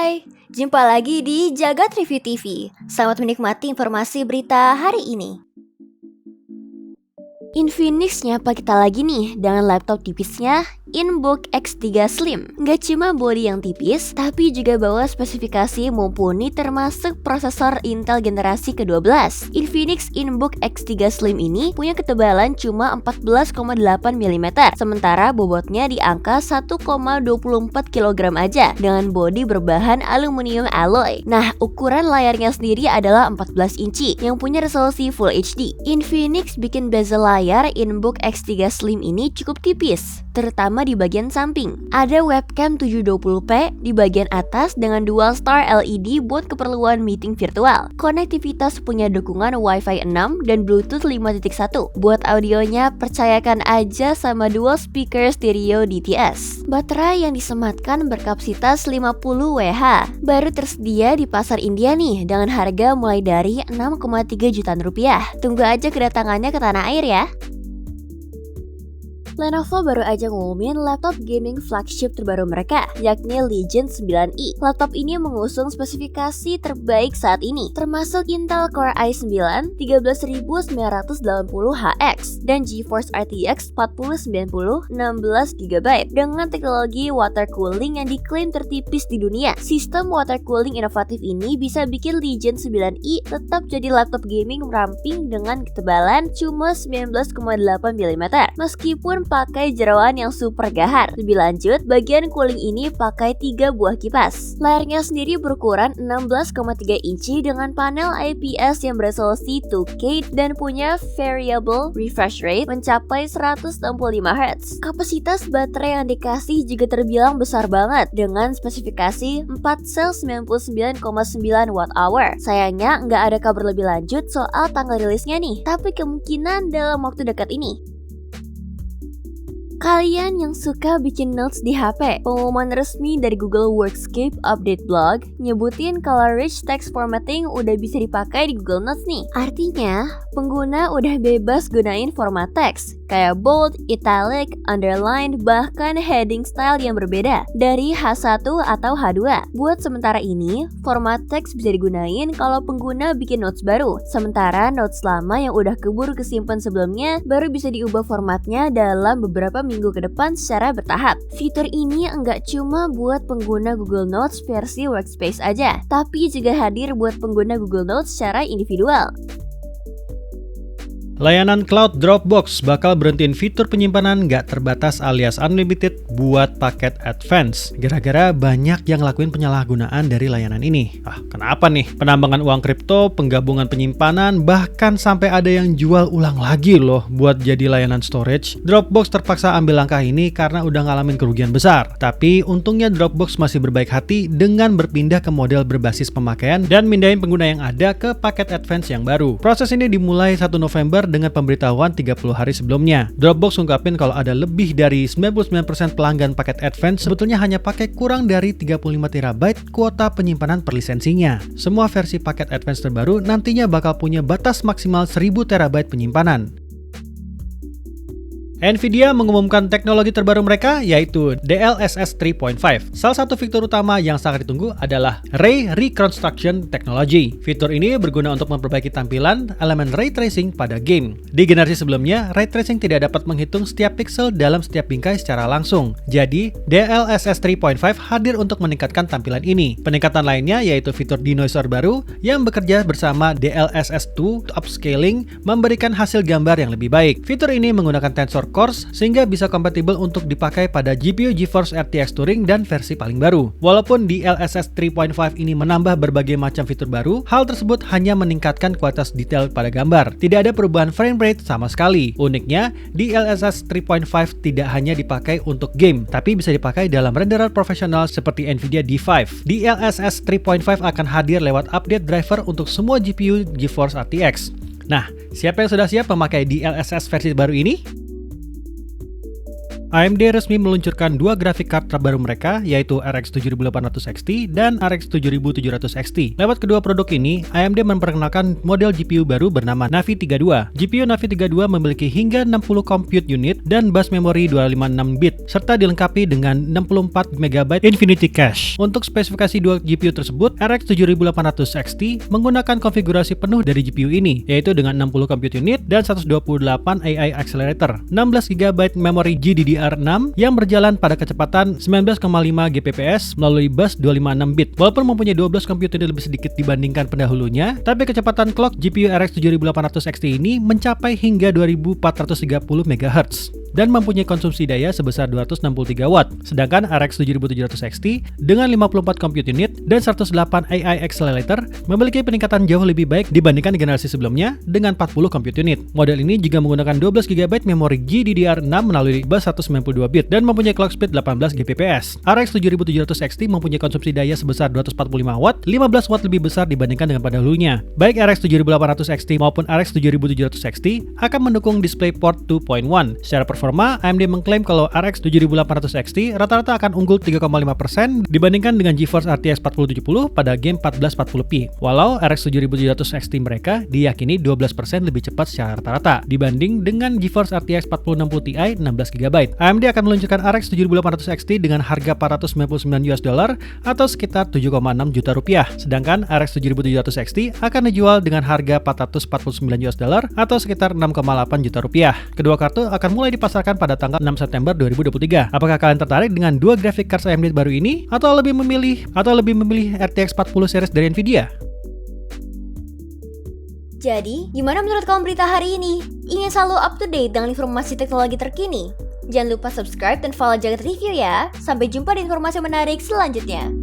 Hai, jumpa lagi di Jagat Review TV. Selamat menikmati informasi berita hari ini. Infinix nyapa kita lagi nih dengan laptop tipisnya InBook X3 Slim. Gak cuma bodi yang tipis, tapi juga bawa spesifikasi mumpuni termasuk prosesor Intel generasi ke-12. Infinix InBook X3 Slim ini punya ketebalan cuma 14,8 mm, sementara bobotnya di angka 1,24 kg aja dengan bodi berbahan aluminium alloy. Nah, ukuran layarnya sendiri adalah 14 inci yang punya resolusi Full HD. Infinix bikin bezel layar InBook X3 Slim ini cukup tipis, terutama di bagian samping. Ada webcam 720p di bagian atas dengan dual star LED buat keperluan meeting virtual. Konektivitas punya dukungan Wi-Fi 6 dan Bluetooth 5.1. Buat audionya, percayakan aja sama dual speaker stereo DTS. Baterai yang disematkan berkapasitas 50 Wh. Baru tersedia di pasar India nih dengan harga mulai dari 6,3 jutaan rupiah. Tunggu aja kedatangannya ke tanah air ya. Lenovo baru aja ngumumin laptop gaming flagship terbaru mereka, yakni Legion 9i. Laptop ini mengusung spesifikasi terbaik saat ini, termasuk Intel Core i9 13980HX dan GeForce RTX 4090 16GB dengan teknologi water cooling yang diklaim tertipis di dunia. Sistem water cooling inovatif ini bisa bikin Legion 9i tetap jadi laptop gaming ramping dengan ketebalan cuma 19,8 mm, meskipun pakai jeroan yang super gahar. Lebih lanjut, bagian cooling ini pakai 3 buah kipas. Layarnya sendiri berukuran 16,3 inci dengan panel IPS yang beresolusi 2K dan punya variable refresh rate mencapai 165 Hz. Kapasitas baterai yang dikasih juga terbilang besar banget dengan spesifikasi 4 sel 99,9 Wh. Sayangnya nggak ada kabar lebih lanjut soal tanggal rilisnya nih, tapi kemungkinan dalam waktu dekat ini. Kalian yang suka bikin notes di HP, pengumuman resmi dari Google Workscape Update Blog nyebutin kalau rich text formatting udah bisa dipakai di Google Notes nih. Artinya, pengguna udah bebas gunain format teks kayak bold, italic, underline, bahkan heading style yang berbeda dari H1 atau H2. Buat sementara ini, format teks bisa digunain kalau pengguna bikin notes baru, sementara notes lama yang udah keburu kesimpan sebelumnya baru bisa diubah formatnya dalam beberapa minggu ke depan secara bertahap. Fitur ini enggak cuma buat pengguna Google Notes versi Workspace aja, tapi juga hadir buat pengguna Google Notes secara individual. Layanan cloud Dropbox bakal berhentiin fitur penyimpanan nggak terbatas alias unlimited buat paket advance. Gara-gara banyak yang lakuin penyalahgunaan dari layanan ini. Kenapa nih? Penambangan uang kripto, penggabungan penyimpanan, bahkan sampai ada yang jual ulang lagi loh buat jadi layanan storage. Dropbox terpaksa ambil langkah ini karena udah ngalamin kerugian besar. Tapi untungnya Dropbox masih berbaik hati dengan berpindah ke model berbasis pemakaian dan mindahin pengguna yang ada ke paket advance yang baru. Proses ini dimulai 1 November dengan pemberitahuan 30 hari sebelumnya. Dropbox ungkapin kalau ada lebih dari 99% pelanggan paket advance sebetulnya hanya pakai kurang dari 35 TB kuota penyimpanan per lisensinya. Semua versi paket advance terbaru nantinya bakal punya batas maksimal 1000 TB penyimpanan. Nvidia mengumumkan teknologi terbaru mereka yaitu DLSS 3.5. Salah satu fitur utama yang sangat ditunggu adalah Ray Reconstruction Technology. Fitur ini berguna untuk memperbaiki tampilan elemen ray tracing pada game. Di generasi sebelumnya, ray tracing tidak dapat menghitung setiap pixel dalam setiap bingkai secara langsung. Jadi, DLSS 3.5 hadir untuk meningkatkan tampilan ini. Peningkatan lainnya yaitu fitur denoiser baru yang bekerja bersama DLSS 2 upscaling memberikan hasil gambar yang lebih baik. Fitur ini menggunakan tensor cores sehingga bisa kompatibel untuk dipakai pada GPU GeForce RTX Turing dan versi paling baru. Walaupun DLSS 3.5 ini menambah berbagai macam fitur baru, hal tersebut hanya meningkatkan kualitas detail pada gambar. Tidak ada perubahan frame rate sama sekali. Uniknya, DLSS 3.5 tidak hanya dipakai untuk game, tapi bisa dipakai dalam renderer profesional seperti Nvidia D5. DLSS 3.5 akan hadir lewat update driver untuk semua GPU GeForce RTX. Nah, siapa yang sudah siap memakai DLSS versi baru ini? AMD resmi meluncurkan dua graphic card terbaru mereka, yaitu RX 7800 XT dan RX 7700 XT. Lewat kedua produk ini, AMD memperkenalkan model GPU baru bernama Navi 32. GPU Navi 32 memiliki hingga 60 compute unit dan bus memory 256 bit, serta dilengkapi dengan 64 MB Infinity Cache. Untuk spesifikasi dua GPU tersebut, RX 7800 XT menggunakan konfigurasi penuh dari GPU ini, yaitu dengan 60 compute unit dan 128 AI accelerator, 16 GB memori GDDR6 yang berjalan pada kecepatan 19,5 Gbps melalui bus 256 bit. Walaupun mempunyai 12 compute unit lebih sedikit dibandingkan pendahulunya, tapi kecepatan clock GPU RX 7800 XT ini mencapai hingga 2430 MHz dan mempunyai konsumsi daya sebesar 263 Watt. Sedangkan RX 7700 XT dengan 54 compute unit dan 108 AI accelerator memiliki peningkatan jauh lebih baik dibandingkan generasi sebelumnya dengan 40 compute unit. Model ini juga menggunakan 12 GB memori GDDR6 melalui bus 192 bit dan mempunyai clock speed 18 Gbps. RX 7700 XT mempunyai konsumsi daya sebesar 245 Watt, 15 Watt lebih besar dibandingkan dengan pendahulunya. Baik RX 7800 XT maupun RX 7700 XT akan mendukung DisplayPort 2.1. Secara performa, AMD mengklaim kalau RX 7800 XT rata-rata akan unggul 3,5% dibandingkan dengan GeForce RTX 4070 pada game 1440p. Walau RX 7700 XT mereka diyakini 12% lebih cepat secara rata-rata dibanding dengan GeForce RTX 4060 Ti 16GB. AMD akan meluncurkan RX 7800 XT dengan harga $499 atau sekitar 7,6 juta rupiah. Sedangkan RX 7700 XT akan dijual dengan harga $449 atau sekitar 6,8 juta rupiah. Kedua kartu akan mulai dipasarkan pada tanggal 6 September 2023. Apakah kalian tertarik dengan dua graphic cards AMD baru ini atau lebih memilih RTX 40 series dari Nvidia? Jadi, gimana menurut kamu berita hari ini? Ingin selalu up to date dengan informasi teknologi terkini? Jangan lupa subscribe dan follow Jagat Review ya. Sampai jumpa di informasi menarik selanjutnya.